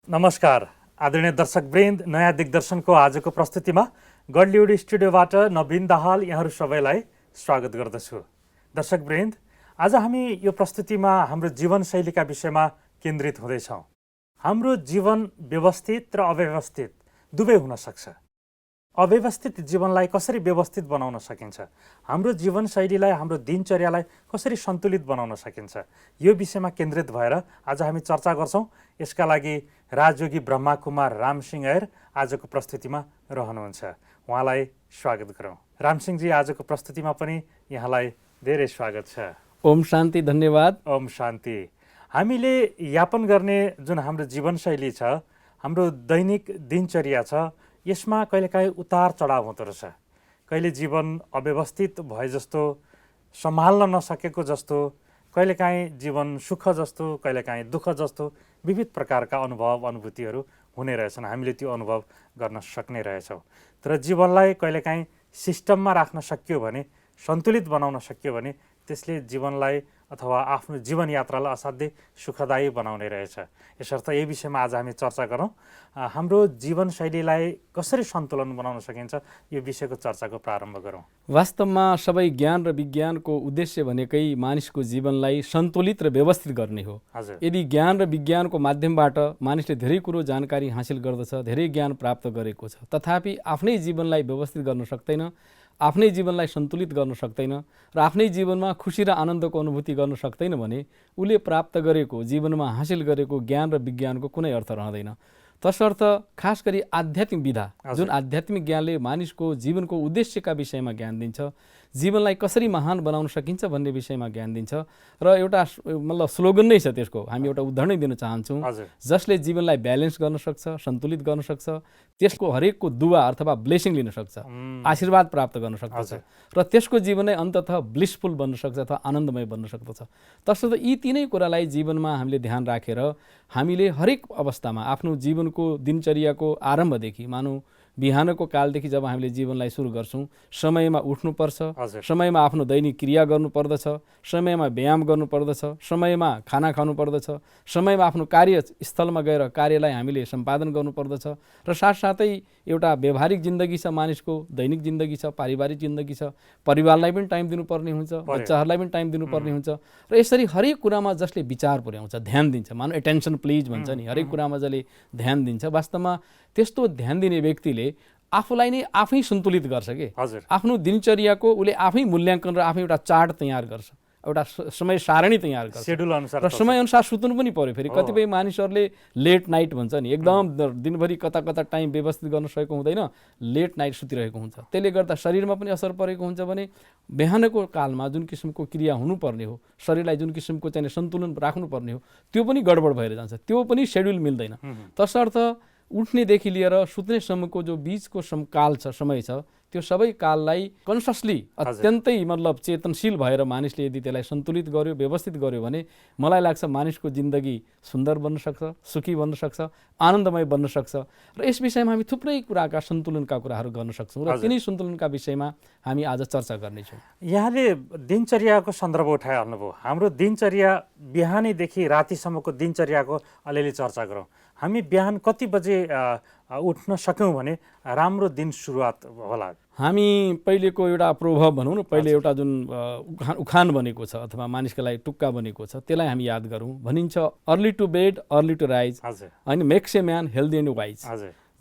नमस्कार आदरणीय दर्शकवृन्द, नयाँ दिग्दर्शनको आजको प्रस्तुतिमा गढलिउड स्टुडियोबाट नवीन दाहाल यहाँहरू सबैलाई स्वागत गर्दछु। दर्शकवृन्द, आज हामी यो प्रस्तुतिमा हाम्रो जीवनशैलीका विषयमा केन्द्रित हुँदैछौँ। हाम्रो जीवन व्यवस्थित र अव्यवस्थित दुवै हुन सक्छ। अव्यवस्थित जीवनलाई कसरी व्यवस्थित बनाउन सकिन्छ, हाम्रो जीवनशैलीलाई, हाम्रो दिनचर्यालाई कसरी सन्तुलित बनाउन सकिन्छ, यो विषयमा केन्द्रित भएर आज हामी चर्चा गर्छौँ। यसका लागि राजयोगी ब्रह्माकुमार रामसिंह ऐर आजको प्रस्तुतिमा रहनुहुन्छ। उहाँलाई स्वागत गरौँ। रामसिंहजी, आजको प्रस्तुतिमा पनि यहाँलाई धेरै स्वागत छ। ओम शान्ति, धन्यवाद। ओम शान्ति। हामीले यापन गर्ने जुन हाम्रो जीवनशैली छ, हाम्रो दैनिक दिनचर्या छ, यसमा कहिलेकाहीँ उतार चढाव हुँदो रहेछ। कहिले जीवन अव्यवस्थित भए जस्तो, सम्हाल्न नसकेको जस्तो, कहिलेकाहीँ जीवन सुख जस्तो, कहिलेकाहीँ दुःख जस्तो विविध प्रकारका अनुभव अनुभूतिहरू हुने रहेछन्। हामीले त्यो अनुभव गर्न सक्ने रहेछौँ। तर जीवनलाई कहिलेकाहीँ सिस्टममा राख्न सकियो भने, सन्तुलित बनाउन सकियो भने त्यसले जीवनलाई अथवा आफ्नो जीवन यात्रालाई असाध्यै सुखदायी बनाउने रहेछ। यसर्थ यही विषयमा आज हामी चर्चा गरौँ। हाम्रो जीवनशैलीलाई कसरी सन्तुलन बनाउन सकिन्छ, यो विषयको चर्चाको प्रारम्भ गरौँ। वास्तवमा सबै ज्ञान र विज्ञानको उद्देश्य भनेकै मानिसको जीवनलाई सन्तुलित र व्यवस्थित गर्ने हो। यदि ज्ञान र विज्ञानको माध्यमबाट मानिसले धेरै कुरो जानकारी हासिल गर्दछ, धेरै ज्ञान प्राप्त गरेको छ, तथापि आफ्नै जीवनलाई व्यवस्थित गर्न सक्दैन, आफ्नै जीवनलाई सन्तुलित गर्न सक्दैन र आफ्नै जीवनमा खुसी र आनन्दको अनुभूति गर्न सक्दैन भने उसले प्राप्त गरेको, जीवनमा हासिल गरेको ज्ञान र विज्ञानको कुनै अर्थ रहँदैन। तसर्थ खास गरी आध्यात्मिक विधा, जुन आध्यात्मिक ज्ञानले मानिसको जीवनको उद्देश्यका विषयमा ज्ञान दिन्छ, जीवनलाई कसरी महान बनाउन सकिन्छ भन्ने विषयमा ज्ञान दिन्छ। र एउटा मतलब स्लोगन नै छ त्यसको, हामी एउटा उदाहरण दिन चाहन्छौँ। जसले जीवनलाई ब्यालेन्स गर्न सक्छ, सन्तुलित गर्न सक्छ, त्यसको हरेकको दुवा अथवा ब्लेसिङ लिन सक्छ, आशीर्वाद प्राप्त गर्न सक्दछ र त्यसको जीवन नै अन्ततः ब्लिसफुल बन्न सक्छ अथवा आनन्दमय बन्न सक्दछ। तसर्थ यी तीनै कुरालाई जीवनमा हामीले ध्यान राखेर हामीले हरेक अवस्थामा आफ्नो जीवनको दिनचर्याको आरम्भदेखि, मानौँ बिहानको कालदेखि जब हामीले जीवनलाई सुरु गर्छौँ, समयमा उठ्नुपर्छ, समयमा आफ्नो दैनिक क्रिया गर्नुपर्दछ, समयमा व्यायाम गर्नुपर्दछ, समयमा खाना खानु पर्दछ, समयमा आफ्नो कार्यस्थलमा गएर कार्यलाई हामीले सम्पादन गर्नुपर्दछ र साथसाथै एउटा व्यावहारिक जिन्दगी छ, मानिसको दैनिक जिन्दगी छ, पारिवारिक जिन्दगी छ, परिवारलाई पनि टाइम दिनुपर्ने हुन्छ, बच्चाहरूलाई पनि टाइम दिनुपर्ने हुन्छ र यसरी हरेक कुरामा जसले विचार पुर्याउँछ, ध्यान दिन्छ, मानौँ एटेन्सन प्लिज भन्छ नि, हरेक कुरामा जसले ध्यान दिन्छ, वास्तवमा त्यस्तो ध्यान दिने व्यक्तिले आफूलाई नै आफै सन्तुलित गर्छ के। आफ्नो दिनचर्याको उसले आफै मूल्याङ्कन र आफै एउटा चार्ट तयार गर्छ, एउटा समय सारणी तयार गर्छ, सेड्युल अनुसार र समयअनुसार सुत्नु पनि पर्यो। फेरि कतिपय मानिसहरूले लेट नाइट भन्छ नि, एकदम दिनभरि कता कता टाइम व्यवस्थित गर्न सकेको हुँदैन, लेट नाइट सुतिरहेको हुन्छ। त्यसले गर्दा शरीरमा पनि असर परेको हुन्छ भने बिहानको कालमा जुन किसिमको क्रिया हुनुपर्ने हो, शरीरलाई जुन किसिमको चाहिँ सन्तुलन राख्नुपर्ने हो, त्यो पनि गडबड भएर जान्छ, त्यो पनि सेड्युल मिल्दैन। तसर्थ उठ्नेदेखि लिएर सुत्नेसम्मको जो बिचको काल छ, समय छ, त्यो सबै काललाई कन्सियसली अत्यन्तै मतलब चेतनशील भएर मानिसले यदि त्यसलाई सन्तुलित गर्यो, व्यवस्थित गर्यो भने मलाई लाग्छ मानिसको जिन्दगी सुन्दर बन्न सक्छ, सुखी बन्न सक्छ, आनन्दमय बन्न सक्छ। र यस विषयमा हामी थुप्रै कुराका सन्तुलनका कुराहरू गर्न सक्छौँ र तिनै सन्तुलनका विषयमा हामी आज चर्चा गर्नेछौँ। यहाँले दिनचर्याको सन्दर्भ उठाइहाल्नुभयो। हाम्रो दिनचर्या बिहानैदेखि रातिसम्मको दिनचर्याको अलिअलि चर्चा गरौँ। हामी बिहान कति बजे उठ्न सक्यौँ भने राम्रो दिन सुरुवात होला? हामी पहिलेको एउटा प्रोभर्ब भनौँ न, पहिले एउटा जुन उखान बनेको छ अथवा मानिसको लागि टुक्का बनेको छ, त्यसलाई हामी याद गरौँ। भनिन्छ early to bed early to rise होइन, makes a man healthy and wise.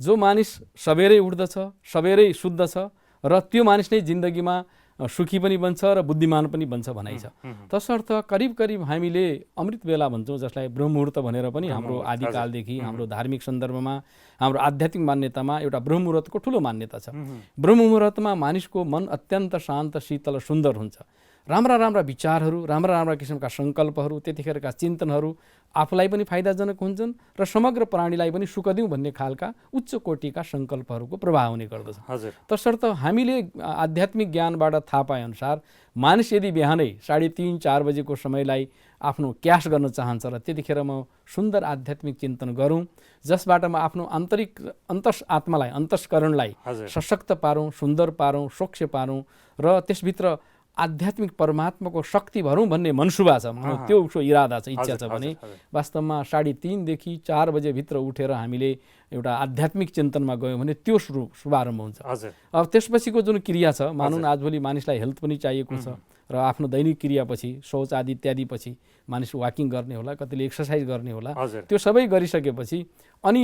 जो मानिस सबेरै उठ्दछ, सबेरै सुत्दछ र त्यो मानिस नै जिन्दगीमा सुखी पनि बन्छ र बुद्धिमान पनि बन्छ भनाइ छ। तसर्थ करिब करिब हामीले अमृत बेला भन्छौँ, जसलाई ब्रह्ममुहूर्त भनेर पनि हाम्रो आदिकालदेखि हाम्रो धार्मिक सन्दर्भमा, हाम्रो आध्यात्मिक मान्यतामा एउटा ब्रह्ममुहूर्तको ठुलो मान्यता छ। ब्रह्ममुहूर्तमा मानिसको मन अत्यन्त शान्त, शीतल, सुन्दर हुन्छ। राम्रा राम्रा विचारहरू, राम्रा राम्रा किसिमका सङ्कल्पहरू, त्यतिखेरका चिन्तनहरू आफूलाई पनि फाइदाजनक हुन्छन् र समग्र प्राणीलाई पनि सुख दिउँ भन्ने खालका उच्च कोटिका सङ्कल्पहरूको प्रभाव हुने गर्दछ। तसर्थ हामीले आध्यात्मिक ज्ञानबाट थाहा पाएअनुसार मानिस यदि बिहानै 3:30-4 बजेको समयलाई आफ्नो क्यास गर्न चाहन्छ र त्यतिखेर म सुन्दर आध्यात्मिक चिन्तन गरौँ, जसबाट म आफ्नो आन्तरिक आत्मालाई, अन्तस्करणलाई सशक्त पारौँ, सुन्दर पारौँ, स्वच्छ पारौँ र त्यसभित्र आध्यात्मिक परमात्माको शक्ति भरौँ भन्ने मनसुबा छ, त्यो उसको इरादा छ, इच्छा छ भने वास्तवमा 3:30 देखि 4 बजेभित्र उठेर हामीले एउटा आध्यात्मिक चिन्तनमा गयौँ भने त्यो शुभारम्भ हुन्छ। अब त्यसपछिको जुन क्रिया छ, मानौँ आजभोलि मानिसलाई हेल्थ पनि चाहिएको छ र आफ्नो दैनिक क्रियापछि शौच आदि इत्यादिपछि मानिस वाकिङ गर्ने होला, कतिले एक्सर्साइज गर्ने होला, त्यो सबै गरिसकेपछि अनि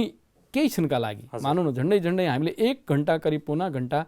केही क्षणका लागि मानौँ न झन्डै हामीले 1 घण्टा करिब पौना घण्टा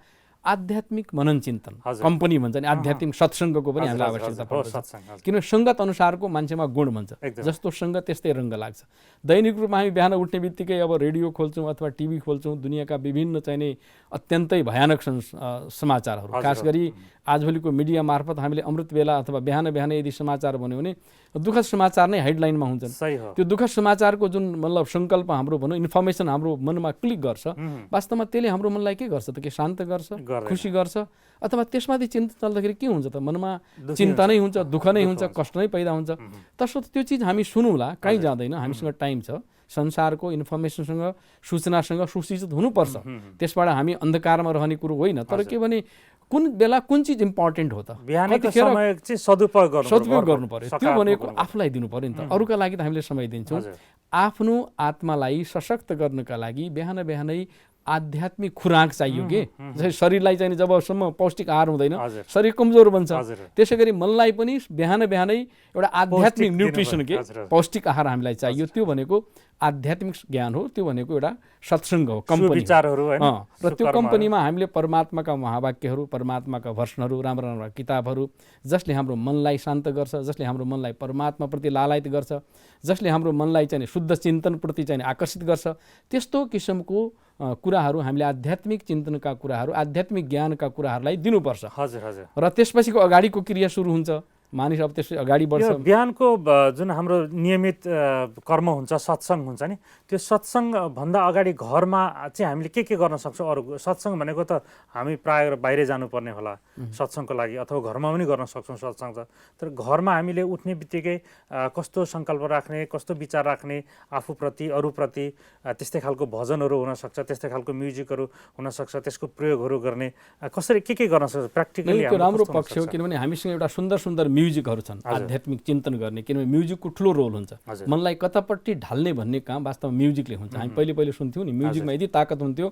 आध्यात्मिक मनन चिन्तन, कम्पनी भन्छ नि, आध्यात्मिक सत्सङ्गको पनि हामीलाई आवश्यकता पर्छ। किनभने सङ्गत अनुसारको मान्छेमा गुण भन्छ, जस्तो सङ्ग त्यस्तै रङ्ग लाग्छ। दैनिक रूपमा हामी बिहान उठ्ने बित्तिकै अब रेडियो खोल्छौँ अथवा टिभी खोल्छौँ, दुनियाँका विभिन्न चाहिने अत्यन्तै भयानक समाचारहरू, खास गरी आजभोलिको मिडिया मार्फत हामीले अमृत बेला अथवा बिहान यदि समाचार भन्यो भने दुःखद समाचार नै हेडलाइनमा हुन्छन्। त्यो दुःखद समाचारको जुन मतलब सङ्कल्प हाम्रो भनौँ इन्फर्मेसन हाम्रो मनमा क्लिक गर्छ, वास्तवमा त्यसले हाम्रो मनलाई के गर्छ त, के शान्त गर्छ, खुसी गर्छ, अथवा त्यसमाथि चिन्ता चल्दाखेरि के हुन्छ त, मनमा चिन्ता नै हुन्छ, दुःख नै हुन्छ, कष्ट नै पैदा हुन्छ। तसर्थ त्यो चिज हामी सुनौँला, कहीँ जाँदैन, हामीसँग टाइम छ, संसारको इन्फर्मेसनसँग सूचनासँग सुसज्जित हुनुपर्छ। त्यसबाट हामी अन्धकारमा रहने कुरो होइन, तर के भने कुन बेला कुन चिज इम्पोर्टेन्ट हो त, बिहानको समय चाहिँ सदुपयोग गर्नु पर्यो, त्यो भनेको आफूलाई दिनु पर्यो नि त, अरूका लागि त हामीले समय दिन्छौँ। आफ्नो आत्मालाई सशक्त गर्नका लागि बिहानै आध्यात्मिक खुराक चाहियो के, जस्तै शरीरलाई चाहिँ जबसम्म पौष्टिक आहार हुँदैन शरीर कमजोर बन्छ, त्यसै गरी मनलाई पनि बिहानै एउटा आध्यात्मिक न्युट्रिसन के पौष्टिक आहार हामीलाई चाहियो। त्यो भनेको आध्यात्मिक ज्ञान हो, त्यो भनेको एउटा सत्सङ्ग हो, कम्पनी र त्यो कम्पनीमा हामीले परमात्माका महावाक्यहरू, परमात्माका भर्सनहरू, राम्रा किताबहरू, जसले हाम्रो मनलाई शान्त गर्छ, जसले हाम्रो मनलाई परमात्माप्रति लालायित गर्छ, जसले हाम्रो मनलाई चाहिँ शुद्ध चिन्तनप्रति चाहिँ आकर्षित गर्छ, त्यस्तो किसिमको कुराहरू हामीले आध्यात्मिक चिन्तनका कुराहरू, आध्यात्मिक ज्ञानका कुराहरूलाई दिनुपर्छ। र त्यसपछिको अगाडिको क्रिया सुरु हुन्छ, मानिस अब त्यसै अगाडि बढ्छ। बिहानको जुन हाम्रो नियमित कर्म हुन्छ, सत्सङ्ग हुन्छ नि, त्यो सत्सङ्ग भन्दा अगाडि घरमा चाहिँ हामीले के गर्न सक्छौँ? अरू सत्सङ्ग भनेको त हामी प्रायः बाहिर जानुपर्ने होला सत्सङ्गको लागि, अथवा घरमा पनि गर्न सक्छौँ सत्सङ्ग। तर घरमा हामीले उठ्ने बित्तिकै कस्तो सङ्कल्प राख्ने, कस्तो विचार राख्ने, आफूप्रति अरूप्रति, त्यस्तै खालको भजनहरू हुनसक्छ, त्यस्तै खालको म्युजिकहरू हुनसक्छ, त्यसको प्रयोगहरू गर्ने, कसरी के गर्न सक्छ प्र्याक्टिकली? राम्रो पक्ष हो, किनभने हामीसँग एउटा सुन्दर म्युजिकहरू छन् आध्यात्मिक चिन्तन गर्ने, किनभने म्युजिकको ठुलो रोल हुन्छ मनलाई कतापट्टि ढाल्ने भन्ने काम वास्तवमा म्युजिकले हुन्छ। हामी पहिले सुन्थ्यौँ नि, म्युजिकमा यदि ताकत हुन्थ्यो,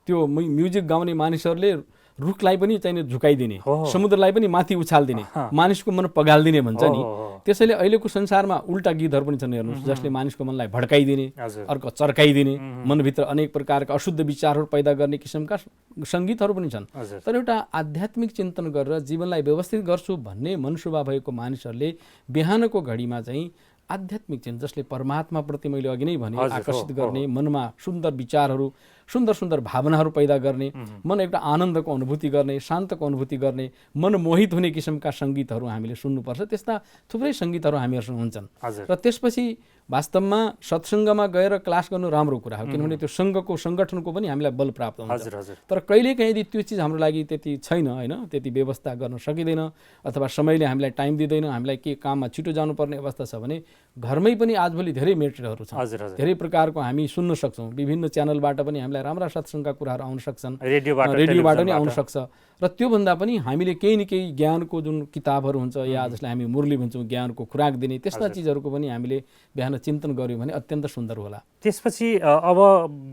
त्यो म्युजिक गाउने मानिसहरूले रुखलाई पनि चाहिँ झुकाइदिने, समुद्रलाई पनि माथि उछाल्दिने, मानिसको मन पगाल्दिने भन्छ नि। त्यसैले अहिलेको संसारमा उल्टा गीतहरू पनि छन् हेर्नुहोस्, जसले मानिसको मनलाई भड्काइदिने, अर्को चर्काइदिने, मनभित्र अनेक प्रकारका अशुद्ध विचारहरू पैदा गर्ने किसिमका सङ्गीतहरू पनि छन्। तर एउटा आध्यात्मिक चिन्तन गरेर जीवनलाई व्यवस्थित गर्छु भन्ने मनसुबा भएको मानिसहरूले बिहानको घडीमा चाहिँ आध्यात्मिक चिन्तन, जसले परमात्माप्रति मैले अघि नै भने आकर्षित गर्ने, मनमा सुन्दर विचारहरू, सुन्दर भावनाहरू पैदा गर्ने, मन एउटा आनन्दको अनुभूति गर्ने, शान्तको अनुभूति गर्ने, मन मोहित हुने किसिमका सङ्गीतहरू हामीले सुन्नुपर्छ। त्यस्ता थुप्रै सङ्गीतहरू हामीहरूसँग हुन्छन्। र त्यसपछि वास्तवमा सत्सङ्गमा गएर क्लास गर्नु राम्रो कुरा हो, किनभने त्यो सङ्घको सङ्गठनको पनि हामीलाई बल प्राप्त हुन्छ। तर कहिलेकाहीँ यदि त्यो चिज हाम्रो लागि त्यति छैन, होइन, त्यति व्यवस्था गर्न सकिँदैन, अथवा समयले हामीलाई टाइम दिँदैन, हामीलाई के काममा छिटो जानुपर्ने अवस्था छ भने घरमै पनि आजभोलि धेरै मेटेरियलहरू छन्, धेरै प्रकारको हामी सुन्न सक्छौँ। विभिन्न च्यानलबाट पनि हामीलाई राम्रा सत्सङ्गका कुराहरू आउन सक्छन्, रेडियोबाट पनि आउन सक्छ। र त्योभन्दा पनि हामीले केही न केही ज्ञानको जुन किताबहरू हुन्छ, या जसलाई हामी मुरली भन्छौँ, ज्ञानको खुराक दिने, त्यस्ता चिजहरूको पनि हामीले बिहान चिन्तन गऱ्यौँ भने अत्यन्त सुन्दर होला। त्यसपछि अब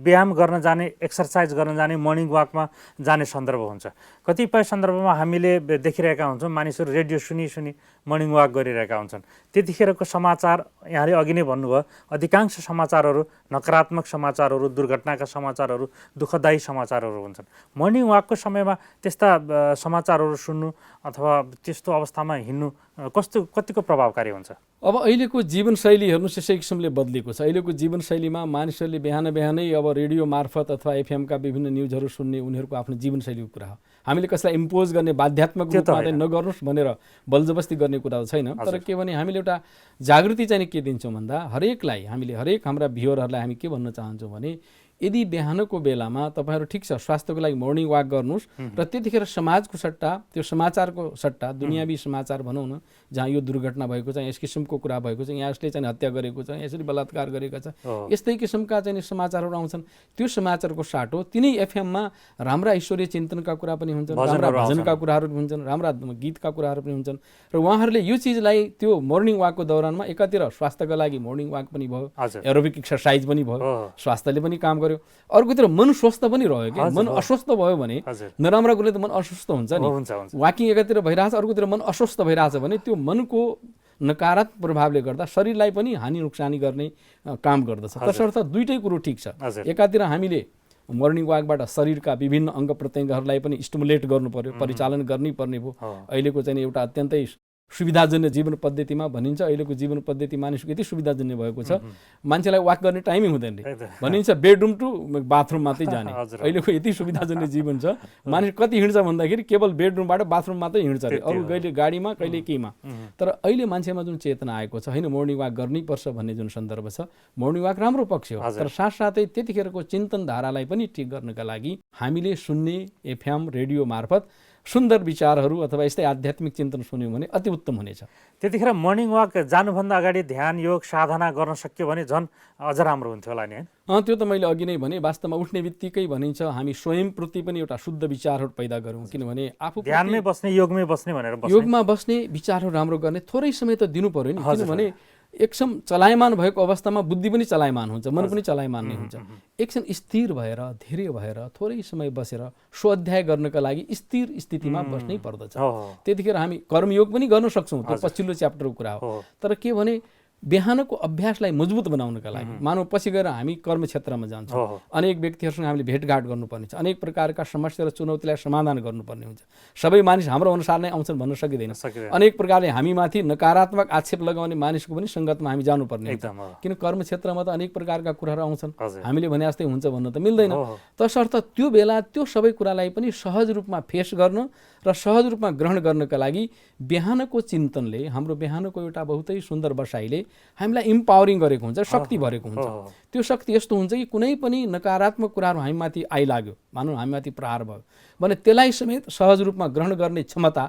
व्यायाम गर्न जाने, एक्सर्साइज गर्न जाने, मर्निङ वाकमा जाने सन्दर्भ हुन्छ। कतिपय सन्दर्भमा हामीले देखिरहेका हुन्छौँ मानिसहरू रेडियो सुनी मर्निङ वाक गरिरहेका हुन्छन्। त्यतिखेरको समाचार यहाँले अघि नै भन्नुभयो, अधिकांश समाचारहरू नकारात्मक समाचारहरू, दुर्घटनाका समाचारहरू, दुःखदायी समाचारहरू हुन्छन्। मर्निङ वाकको समयमा त्यस्ता समाचारहरू सुन्नु अथवा त्यस्तो अवस्थामा हिँड्नु कतिको प्रभावकारी हुन्छ? अब अहिलेको जीवनशैली हेर्नुहोस् यसै किसिमले बदलेको छ। अहिलेको जीवनशैलीमा मानिसहरूले बिहानै अब रेडियो मार्फत अथवा एफएमका विभिन्न न्युजहरू सुन्ने उनीहरूको आफ्नो जीवनशैलीको कुरा हो। हामीले कसैलाई इम्पोज गर्ने, बाध्यात्मक रूपमा चाहिँ नगर्नुहोस् भनेर बलजबस्ती गर्ने कुरा छैन। तर के भने हामीले एउटा जागृति चाहिँ के दिन्छौँ भन्दा हामीले हरेक हाम्रा भ्युअरहरूलाई हामी के भन्न चाहन्छौँ भने यदि बिहानको बेलामा तपाईँहरू ठिक छ स्वास्थ्यको लागि मर्निङ वाक गर्नुहोस् र त्यतिखेर समाजको सट्टा त्यो समाचारको सट्टा दुनियावी समाचार भनौँ न, जहाँ यो दुर्घटना भएको छ, यस किसिमको कुरा भएको छ, यहाँ यसले चाहिँ हत्या गरेको छ, यसरी बलात्कार गरेको छ, यस्तै किसिमका चाहिँ समाचारहरू आउँछन्। त्यो समाचारको साटो तिनै एफएममा राम्रा ईश्वरीय चिन्तनका कुरा पनि हुन्छन्, राम्रा भजनका कुराहरू पनि हुन्छन्, राम्रा गीतका कुराहरू पनि हुन्छन्। र उहाँहरूले यो चिजलाई त्यो मर्निङ वाकको दौरानमा एकातिर स्वास्थ्यको लागि मर्निङ वाक पनि भयो, एरोबिक एक्सर्साइज पनि भयो, स्वास्थ्यले पनि काम गर्यो, अर्कोतिर मन स्वस्थ पनि रह्यो कि मन अस्वस्थ भयो भने नराम्रा कुराले त मन अस्वस्थ हुन्छ नि। वाकिङ एकातिर भइरहेछ, अर्कोतिर मन अस्वस्थ भइरहेछ भने त्यो मनको नकारात्मक प्रभावले गर्दा शरीरलाई पनि हानि नोक्सानी गर्ने काम गर्दछ। तसर्थ दुईटै कुरो ठिक छ। एकातिर हामीले मर्निङ वाकबाट शरीरका विभिन्न अङ्ग प्रत्यङ्गहरूलाई पनि स्टिमुलेट गर्नु पर्यो, परिचालन गर्नै पर्ने भयो। अहिलेको चाहिँ एउटा अत्यन्तै सुविधाजन्य जीवन पद्धतिमा भनिन्छ, अहिलेको जीवन पद्धति मानिसको यति सुविधाजन्य भएको छ, मान्छेलाई वाक गर्ने टाइमै हुँदैन भनिन्छ, बेडरुम टु बाथरुम मात्रै जाने। अहिलेको यति सुविधाजन्य जीवन छ, मानिस कति हिँड्छ भन्दाखेरि केवल बेडरुमबाट बाथरुम मात्रै हिँड्छ अरे, अरू कहिले गाडीमा कहिले केहीमा। तर अहिले मान्छेमा जुन चेतना आएको छ, होइन मर्निङ वाक गर्नै पर्छ भन्ने जुन सन्दर्भ छ, मर्निङ वाक राम्रो पक्ष हो। तर साथसाथै त्यतिखेरको चिन्तन धारालाई पनि ठिक गर्नका लागि हामीले सुन्ने एफएम रेडियो मार्फत सुन्दर विचारहरू अथवा यस्तै आध्यात्मिक चिन्तन सुन्यौँ भने अति उत्तम हुनेछ। त्यतिखेर मर्निङ वाक जानुभन्दा अगाडि ध्यान योग साधना गर्न सक्यो भने झन् अझ राम्रो हुन्थ्यो होला नि। त्यो त मैले अघि नै भने, वास्तवमा उठ्ने बित्तिकै भनिन्छ हामी स्वयंप्रति पनि एउटा शुद्ध विचारहरू पैदा गरौँ, किनभने आफू ध्यानमै बस्ने योगमै बस्ने भनेर योगमा बस्ने विचारहरू राम्रो गर्ने थोरै समय त दिनु पर्यो नि, किनभने एकछिन चलायमान भएको अवस्थामा बुद्धि पनि चलायमान हुन्छ, मन पनि चलायमान नै हुन्छ। एकछिन स्थिर भएर धीरे भएर थोरै समय बसेर स्वाध्याय गर्नका लागि स्थिर स्थितिमा बस्नै पर्दछ। त्यतिखेर हामी कर्मयोग पनि गर्न सक्छौँ, त्यो पछिल्लो च्याप्टरको कुरा हो। तर के भने बिहानको अभ्यासलाई मजबुत बनाउनका लागि मानव पछि गएर हामी कर्म क्षेत्रमा जान्छौँ, अनेक व्यक्तिहरूसँग हामीले भेटघाट गर्नुपर्ने छ, अनेक प्रकारका समस्या र चुनौतीलाई समाधान गर्नुपर्ने हुन्छ। सबै मानिस हाम्रो अनुसार नै आउँछन् भन्न सकिँदैन। अनेक प्रकारले हामीमाथि नकारात्मक आक्षेप लगाउने मानिसको पनि सङ्गतमा हामी जानुपर्ने हुन्छ, किन कर्म क्षेत्रमा त अनेक प्रकारका कुराहरू आउँछन्, हामीले भने जस्तै हुन्छ भन्न त मिल्दैन। तसर्थ त्यो बेला त्यो सबै कुरालाई पनि सहज रूपमा फेस गर्न र सहज रूपमा ग्रहण गर्नका लागि बिहानको चिन्तनले, हाम्रो बिहानको एउटा बहुतै सुन्दर बसाइले हामीलाई इम्पावरिङ गरेको हुन्छ, शक्ति भरेको हुन्छ। त्यो शक्ति यस्तो हुन्छ कि कुनै पनि नकारात्मक कुराहरू हामीमाथि आइलाग्यो, मानौँ हामीमाथि प्रहार भयो भने त्यसलाई समेत सहज रूपमा ग्रहण गर्ने क्षमता,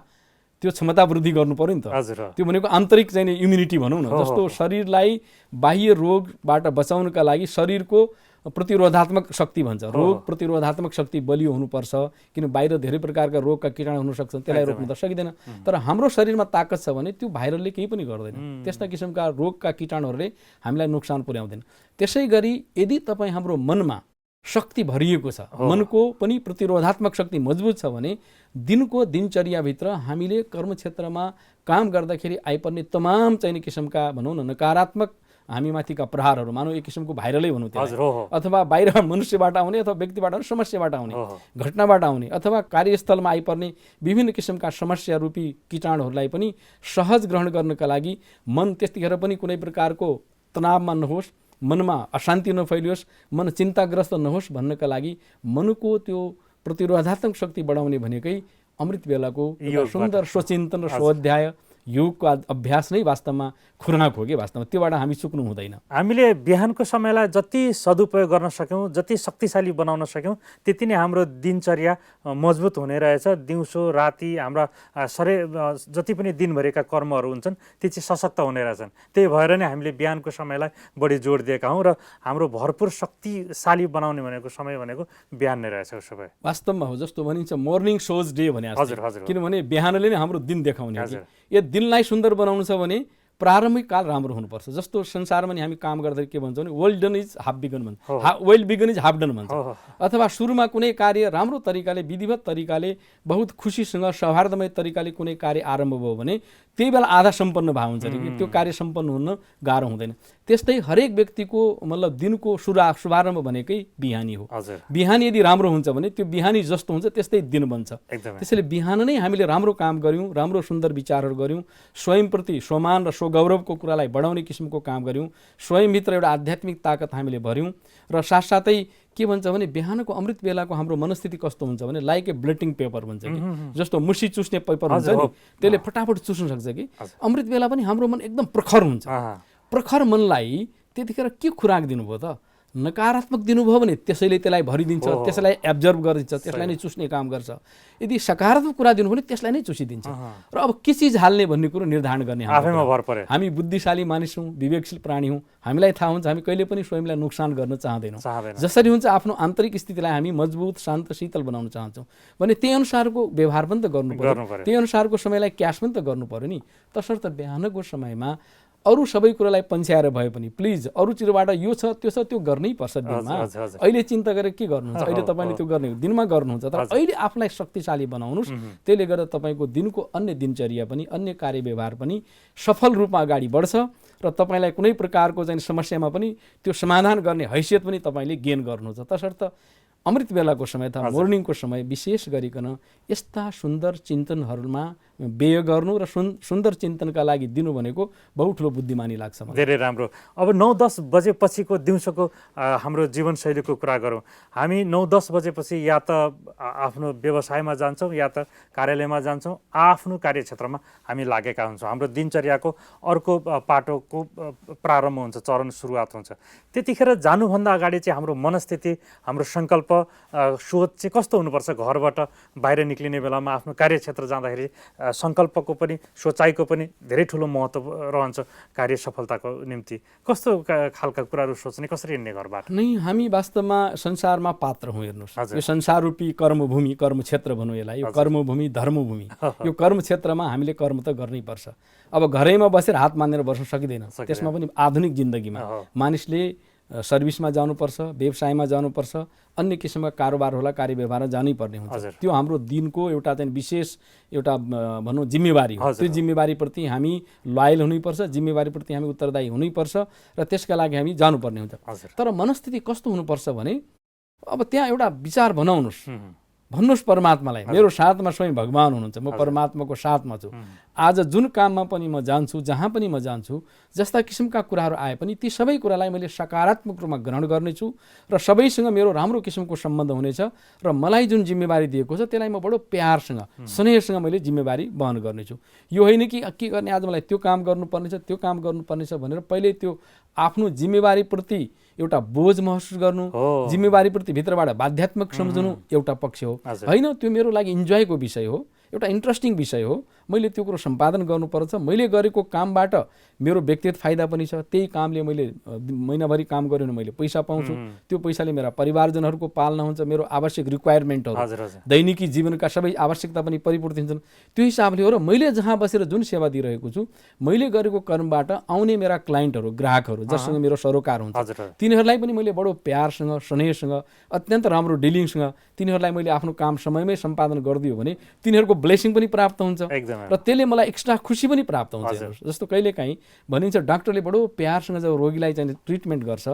त्यो क्षमता वृद्धि गर्नु पर्यो नि त। त्यो भनेको आन्तरिक चाहिँ इम्युनिटी भनौँ न, जस्तो शरीरलाई बाह्य रोगबाट बचाउनका लागि शरीरको प्रतिरोधात्मक शक्ति भन्छ, रोग प्रतिरोधात्मक शक्ति बलियो हुनुपर्छ, किन बाहिर धेरै प्रकारका रोगका कीटाणु हुन सक्छन्, त्यसलाई रोक्न त सकिँदैन। तर हाम्रो शरीरमा ताकत छ भने त्यो भाइरलले केही पनि गर्दैन, त्यस्ता किसिमका रोगका कीटाणुहरूले हामीलाई नोक्सान पुर्याउँदैन। त्यसै गरी यदि तपाईँ हाम्रो मनमा शक्ति भरिएको छ, मनको पनि प्रतिरोधात्मक शक्ति मजबुत छ भने दिनको दिनचर्याभित्र हामीले कर्मक्षेत्रमा काम गर्दाखेरि आइपर्ने तमाम चाहिने किसिमका भनौँ न नकारात्मक हामीमाथिका प्रहारहरू, मानौ एक किसिमको भाइरलै भनौँ त्यसलाई, अथवा बाहिर मनुष्यबाट आउने अथवा व्यक्तिबाट आउने, समस्याबाट आउने, घटनाबाट आउने, अथवा कार्यस्थलमा आइपर्ने विभिन्न किसिमका समस्या रूपी कीटाणुहरूलाई पनि सहज ग्रहण गर्नका लागि मन त्यतिखेर पनि कुनै प्रकारको तनावमा नहोस्, मनमा अशान्ति नफैलियोस्, मन चिन्ताग्रस्त नहोस् भन्नका लागि मनको त्यो प्रतिरोधात्मक शक्ति बढाउने भनेकै अमृत बेलाको सुन्दर स्वचिन्तन र स्वाध्याय योगको अभ्यास नै वास्तवमा खुराक हो कि वास्तवमा त्योबाट हामी चुक्नु हुँदैन। हामीले बिहानको समयलाई जति सदुपयोग गर्न सक्यौँ, जति शक्तिशाली बनाउन सक्यौँ, त्यति नै हाम्रो दिनचर्या मजबुत हुने रहेछ। दिउँसो राति हाम्रा जति पनि दिनभरिका कर्महरू हुन्छन् ती चाहिँ सशक्त हुने रहेछन्। त्यही भएर नै हामीले बिहानको समयलाई बढी जोड दिएका हौँ र हाम्रो भरपुर शक्तिशाली बनाउने भनेको समय भनेको बिहान नै रहेछ। उसो भए वास्तवमा हो जस्तो भनिन्छ मर्निङ सोज डे भने, किनभने बिहानले नै हाम्रो दिन देखाउने। यो दिनलाई सुन्दर बनाउनु छ भने प्रारम्भिक काल राम्रो हुनुपर्छ। जस्तो संसारमा नि हामी काम गर्दाखेरि के भन्छौँ भने well done is half begun भन्छ, well begun is half done भन्छ। अथवा सुरुमा कुनै कार्य राम्रो तरिकाले विधिवत तरिकाले बहुत खुसीसँग सौहार्दमय तरिकाले कुनै कार्य आरम्भ भयो भने त्यही बेला आधा सम्पन्न भाव हुन्छ कि त्यो कार्य सम्पन्न हुन गाह्रो हुँदैन। त्यस्तै हरेक व्यक्तिको मतलब दिनको शुभारम्भ भनेकै बिहानी हो। बिहानी यदि राम्रो हुन्छ भने त्यो बिहानी जस्तो हुन्छ त्यस्तै दिन बन्छ। त्यसैले बिहान नै हामीले राम्रो काम गऱ्यौँ, राम्रो सुन्दर विचारहरू गऱ्यौँ, स्वयंप्रति सम्मान र स्वगौरवको कुरालाई बढाउने किसिमको काम गऱ्यौँ, स्वयंभित्र एउटा आध्यात्मिक ताकत हामीले भर्यौँ र साथसाथै के भन्छ भने बिहानको अमृत बेलाको हाम्रो मनस्थिति कस्तो हुन्छ भने लाइक ए ब्लेटिङ पेपर भन्छ कि, जस्तो मुसी चुस्ने पेपर हुन्छ नि, त्यसले फटाफट चुस्न सक्छ कि। अमृत बेला पनि हाम्रो मन एकदम प्रखर हुन्छ। प्रखर मनलाई त्यतिखेर के खुराक दिनुभयो त? नकारात्मक दिनुभयो भने त्यसैले त्यसलाई भरिदिन्छ, त्यसलाई एब्जर्भ गरिदिन्छ, त्यसलाई नै चुस्ने काम गर्छ। यदि सकारात्मक कुरा दिनुभयो भने त्यसलाई नै चुसिदिन्छ। र अब के चिज हाल्ने भन्ने कुरो निर्धारण गर्ने आफैमा भर पर्यो। हामी बुद्धिशाली मानिस हौँ, विवेकशील प्राणी हौँ, हामीलाई थाहा हुन्छ हामी कहिले पनि स्वयंलाई नोक्सान गर्न चाहँदैनौँ। जसरी हुन्छ आफ्नो आन्तरिक स्थितिलाई हामी मजबुत, शान्त, शीतल बनाउन चाहन्छौँ भने त्यही अनुसारको व्यवहार पनि त गर्नु पर्यो, त्यही अनुसारको समयलाई क्यास पनि त गर्नु पर्यो नि। तसर्थ बिहानको समयमा अरू सबै कुरालाई पन्छ्याएर भए पनि प्लिज अरू चिरबाट यो छ त्यो गर्नै पर्छ दिनमा। अहिले चिन्ता गरेर के गर्नुहुन्छ, अहिले तपाईँले त्यो गर्ने दिनमा गर्नुहुन्छ, तर अहिले आफूलाई शक्तिशाली बनाउनुहोस्। त्यसले गर्दा तपाईँको दिनको अन्य दिनचर्या पनि, अन्य कार्य व्यवहार पनि सफल रूपमा अगाडि बढ्छ र तपाईँलाई कुनै प्रकारको चाहिँ समस्यामा पनि त्यो समाधान गर्ने हैसियत पनि तपाईँले गेन गर्नुहुन्छ। तसर्थ अमृत बेलाको समय अथवा मोर्निङको समय विशेष गरिकन यस्ता सुन्दर चिन्तनहरूमा व्यय गर्नु र सुन्दर चिन्तनका लागि दिनु भनेको बहुत ठुलो बुद्धिमानी लाग्छ। धेरै राम्रो। अब 9-10 बजेपछिको दिउँसोको हाम्रो जीवनशैलीको कुरा गरौँ। हामी 9-10 बजेपछि या त आफ्नो व्यवसायमा जान्छौँ या त कार्यालयमा जान्छौँ, आफ्नो कार्यक्षेत्रमा हामी लागेका हुन्छौँ। हाम्रो दिनचर्याको अर्को पाटोको प्रारम्भ हुन्छ, चरण सुरुवात हुन्छ। त्यतिखेर जानुभन्दा अगाडि चाहिँ हाम्रो मनस्थिति, हाम्रो सङ्कल्प, सोच चाहिँ कस्तो हुनुपर्छ? घरबाट बाहिर निक्लिने बेलामा आफ्नो कार्यक्षेत्र जाँदाखेरि सङ्कल्पको पनि सोचाइको पनि धेरै ठुलो महत्त्व रहन्छ कार्य सफलताको निम्ति। कस्तो खालका कुराहरू सोच्ने, कसरी हिँड्ने घरबाट? नै हामी वास्तवमा संसारमा पात्र हौँ। हेर्नुहोस्, यो संसार रूपी कर्मभूमि, कर्मक्षेत्र भनौँ यसलाई, यो कर्मभूमि, धर्मभूमि। यो कर्मक्षेत्रमा हामीले कर्म त गर्नै पर्छ। अब घरैमा बसेर हात मानेर बस्न सकिँदैन। त्यसमा पनि आधुनिक जिन्दगीमा मानिसले सर्भिसमा जानुपर्छ, व्यवसायमा जानुपर्छ, अन्य किसिमका कारोबार होला, कार्य व्यवहारमा जानै पर्ने हुन्छ। त्यो हाम्रो दिनको एउटा चाहिँ विशेष एउटा भनौँ जिम्मेवारी हो। त्यो जिम्मेवारीप्रति हामी लयल हुनैपर्छ, जिम्मेवारीप्रति हामी उत्तरदायी हुनैपर्छ र त्यसका लागि हामी जानुपर्ने हुन्छ। तर मनस्थिति कस्तो हुनुपर्छ भने अब त्यहाँ एउटा विचार बनाउनुहोस्, भन्नुहोस् परमात्मालाई, मेरो साथमा स्वयं भगवान हुनुहुन्छ, म परमात्माको साथमा छु। आज जुन काममा पनि म जान्छु, जहाँ पनि म जान्छु, जस्ता किसिमका कुराहरू आए पनि ती सबै कुरालाई मैले सकारात्मक रूपमा ग्रहण गर्नेछु र सबैसँग मेरो राम्रो किसिमको सम्बन्ध हुनेछ र मलाई जुन जिम्मेवारी दिएको छ त्यसलाई म बडो प्यारसँग, स्नेहसँग मैले जिम्मेवारी वहन गर्नेछु। यो होइन कि के गर्ने, आज मलाई त्यो काम गर्नुपर्नेछ, त्यो काम गर्नुपर्नेछ भनेर पहिले त्यो आफ्नो जिम्मेवारीप्रति एउटा बोझ महसुस गर्नु, जिम्मेवारीप्रति भित्रबाट बाध्यात्मक सम्झनु एउटा पक्ष हो। होइन, त्यो मेरो लागि इन्जोयको विषय हो, एउटा इन्ट्रेस्टिङ विषय हो, मैले त्यो कुरो सम्पादन गर्नुपर्छ। मैले गरेको कामबाट मेरो व्यक्तिगत फाइदा पनि छ, त्यही कामले मैले महिनाभरि काम गऱ्यो भने मैले पैसा पाउँछु, त्यो पैसाले मेरा परिवारजनहरूको पालना हुन्छ, मेरो आवश्यक रिक्वायरमेन्टहरू, दैनिकी जीवनका सबै आवश्यकता पनि परिपूर्ति हुन्छन्। त्यो हिसाबले हो र मैले जहाँ बसेर जुन सेवा दिइरहेको छु, मैले गरेको कर्मबाट आउने मेरा क्लाइन्टहरू, ग्राहकहरू जससँग मेरो सरोकार हुन्छ, तिनीहरूलाई पनि मैले बडो प्यारसँग, स्नेहसँग, अत्यन्त राम्रो डिलिङसँग तिनीहरूलाई मैले आफ्नो काम समयमै सम्पादन गरिदियो भने तिनीहरूको ब्लेसिङ पनि प्राप्त हुन्छ र त्यसले मलाई एक्स्ट्रा खुसी पनि प्राप्त हुन्छ। जस्तो कहिलेकाहीँ भनिन्छ डाक्टरले बडो प्यारसँग जब रोगीलाई चाहिँ ट्रिटमेन्ट गर्छ,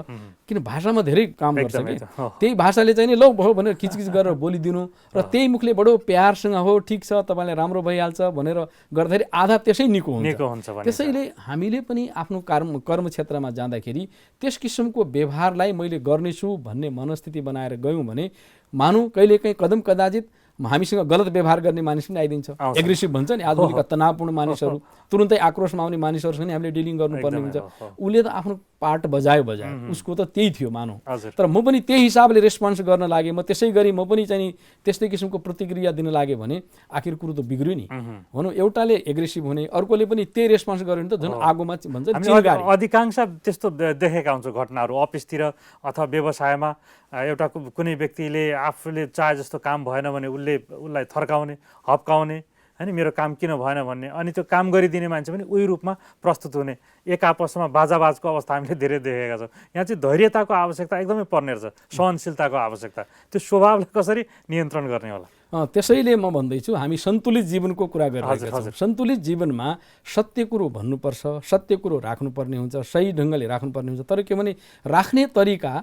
किन भाषामा धेरै काम गर्छ कि त्यही भाषाले चाहिँ नि लौ भयो भनेर खिचखिच गरेर बोलिदिनु र त्यही मुखले बडो प्यारसँग हो ठिक छ तपाईँलाई राम्रो भइहाल्छ भनेर गर्दाखेरि आधा त्यसै निको हुन्छ। त्यसैले हामीले पनि आफ्नो कर्म क्षेत्रमा जाँदाखेरि त्यस किसिमको व्यवहारलाई मैले गर्नेछु भन्ने मनस्थिति बनाएर गयौँ भने मानौँ कहिलेकाहीँ कदम कदाचित हामीसँग गलत व्यवहार गर्ने मानिस पनि आइदिन्छ, एग्रेसिभ भन्छ नि आधुनिक तनावपूर्ण मानिसहरू, तुरुन्तै आक्रोशमा आउने मानिसहरूसँग हामीले डिलिङ गर्नुपर्ने हुन्छ। उसले त आफ्नो पार्ट बजायो, उसको त त्यही थियो मानौँ, तर म पनि त्यही हिसाबले रेस्पोन्स गर्न लागेँ, म त्यसै गरी म पनि चाहिँ त्यस्तै किसिमको प्रतिक्रिया दिन लागेँ भने आखिर कुरो त बिग्रियो नि। भनौँ एउटाले एग्रेसिभ हुने, अर्कोले पनि त्यही रेस्पोन्स गर्यो भने त झन् आगोमा भन्छ चिङ्गारी। अधिकांश त्यस्तो देखेका हुन्छौँ घटनाहरू अफिसतिर अथवा व्यवसायमा। एउटा कुनै व्यक्तिले आफूले चाहे जस्तो काम भएन भने उसलाई थर्काउने, हप्काउने, होइन मेरो काम किन भएन भन्ने, अनि त्यो काम गरिदिने मान्छे पनि उही रूपमा प्रस्तुत हुने, एक आपसमा बाजाबाजको अवस्था हामीले धेरै देखेका छौँ। यहाँ चाहिँ धैर्यताको आवश्यकता एकदमै पर्ने रहेछ, सहनशीलताको आवश्यकता। त्यो स्वभावलाई कसरी नियन्त्रण गर्ने होला? त्यसैले म भन्दैछु हामी सन्तुलित जीवनको कुरा गरिरहेका छौँ। सन्तुलित जीवनमा सत्य कुरो भन्नुपर्छ, सत्य कुरो राख्नुपर्ने हुन्छ, सही ढङ्गले राख्नुपर्ने हुन्छ। तर के भने राख्ने तरिका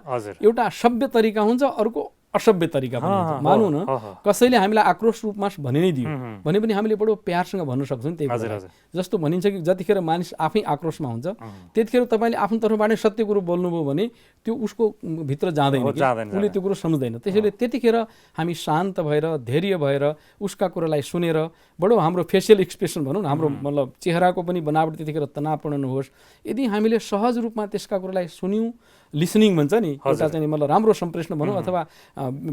एउटा सभ्य तरिका हुन्छ, अर्को असभ्य तरिका पनि हुन्छ। मानौँ न कसैले हामीलाई आक्रोश रूपमा भनि नै दियो भने पनि हामीले बडो प्यारसँग भन्न सक्छौँ त्यही कुरा। जस्तो भनिन्छ कि जतिखेर मानिस आफै आक्रोशमा हुन्छ त्यतिखेर तपाईँले आफ्नो तर्फबाट सत्य कुरो बोल्नुभयो भने त्यो उसको भित्र जाँदैन, उसले त्यो कुरो सम्झ्दैन। त्यसैले त्यतिखेर हामी शान्त भएर, धैर्य भएर उसका कुरालाई सुनेर, बडो हाम्रो फेसियल एक्सप्रेसन भनौँ न, हाम्रो मतलब चेहराको पनि बनावट त्यतिखेर तनावपूर्ण नहोस्। यदि हामीले सहज रूपमा त्यसका कुरालाई सुन्यौँ लिसनिङ भन्छ नि, एउटा चाहिँ मतलब राम्रो सम्प्रेषण भनौँ अथवा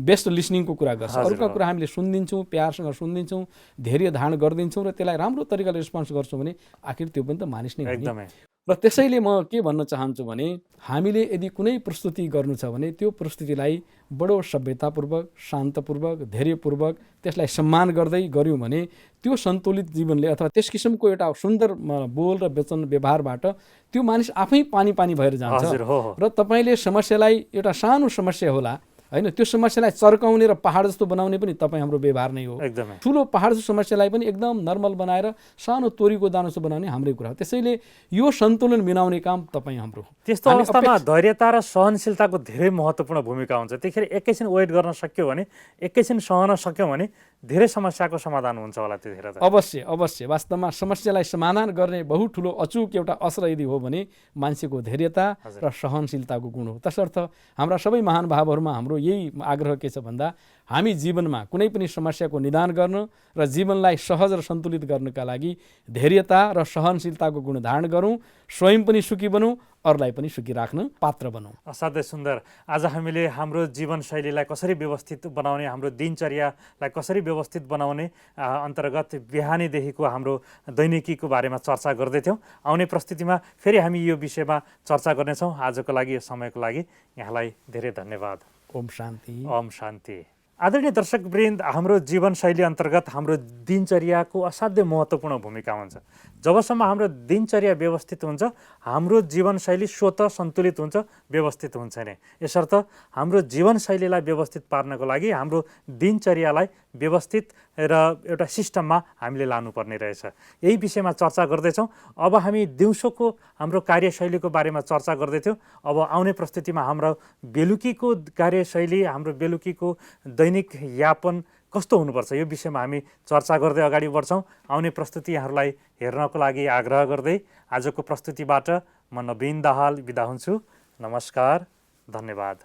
बेस्ट लिसनिङको कुरा गर्छ। अरूका कुरा हामीले सुनिदिन्छौँ, प्यारसँग सुनिदिन्छौँ, धैर्य धारण गरिदिन्छौँ र त्यसलाई राम्रो तरिकाले रेस्पोन्स गर्छौँ भने आखिर त्यो पनि त मानिस नै हो नि। र त्यसैले म के भन्न चाहन्छु भने हामीले यदि कुनै प्रस्तुति गर्नु छ भने त्यो प्रस्तुतिलाई बडो सभ्यतापूर्वक, शान्तपूर्वक, धैर्यपूर्वक त्यसलाई सम्मान गर्दै गऱ्यौँ भने त्यो सन्तुलित जीवनले अथवा त्यस किसिमको एउटा सुन्दर बोल र वचन व्यवहारबाट त्यो मानिस आफै पानी पानी भएर जान्छ। र तपाईँले समस्यालाई एउटा सानो समस्या होला हैन, त्यो समस्यालाई चर्काउने र पहाड जस्तो बनाउने पनि तपाईँ हाम्रो व्यवहार नै हो। ठुलो पहाड जस्तो समस्यालाई पनि एकदम नर्मल बनाएर सानो तोरीको दाना जस्तो बनाउने हाम्रै कुरा हो। त्यसैले यो सन्तुलन मिलाउने काम तपाईँ हाम्रो हो। त्यस्तो अवस्थामा धैर्यता र सहनशीलताको धेरै महत्त्वपूर्ण भूमिका हुन्छ। त्यतिखेर एकैछिन वेट गर्न सक्यो भने, एकैछिन सहन सक्यो भने धेरै समस्याको समाधान हुन्छ होला त्यतिखेर त। अवश्य अवश्य। वास्तवमा समस्यालाई समाधान गर्ने बहुत ठुलो अचूक एउटा असर यदि हो भने मान्छेको धैर्यता र सहनशीलताको गुण हो। तसर्थ हाम्रा सबै महानुभावहरूमा हाम्रो यही आग्रह के छ भन्दा हामी जीवनमा कुनै पनि समस्याको निदान गर्न र जीवनलाई सहज र सन्तुलित गर्नका लागि धैर्यता र सहनशीलताको गुण धारण गरौँ, स्वयं पनि सुखी बनौँ, अरूलाई पनि सुखी राख्न पात्र बनौँ। असाध्यै सुन्दर। आज हामीले हाम्रो जीवनशैलीलाई कसरी व्यवस्थित बनाउने, हाम्रो दिनचर्यालाई कसरी व्यवस्थित बनाउने अन्तर्गत बिहानीदेखिको हाम्रो दैनिकीको बारेमा चर्चा गर्दैथ्यौँ। आउने प्रस्तुतिमा फेरि हामी यो विषयमा चर्चा गर्नेछौँ। आजको लागि यो समयको लागि यहाँलाई धेरै धन्यवाद। ओम शान्ति। ओम शान्ति। आदरणीय दर्शकवृन्द, हाम्रो जीवनशैली अन्तर्गत हाम्रो दिनचर्याको असाध्यै महत्त्वपूर्ण भूमिका हुन्छ। जबसम्म हाम्रो दिनचर्या व्यवस्थित हुन्छ, हाम्रो जीवनशैली स्वतः सन्तुलित हुन्छ, व्यवस्थित हुन्छ नै। यसर्थ हाम्रो जीवनशैलीलाई व्यवस्थित पार्नको लागि हाम्रो दिनचर्यालाई व्यवस्थित र एउटा सिस्टममा हामीले लानुपर्ने रहेछ। यही विषयमा चर्चा गर्दैछौँ। अब हामी दिउँसोको हाम्रो कार्यशैलीको बारेमा चर्चा गर्दैथ्यौँ। अब आउने प्रस्तुतिमा हाम्रो बेलुकीको कार्यशैली, हाम्रो बेलुकीको दैनिक यापन कस्तो हुनुपर्छ यो विषयमा हामी चर्चा गर्दै अगाडि बढ्छौँ। आउने प्रस्तुति यहाँहरूलाई हेर्नको लागि आग्रह गर्दै आजको प्रस्तुतिबाट म नवीन दाहाल बिदा हुन्छु। नमस्कार, धन्यवाद।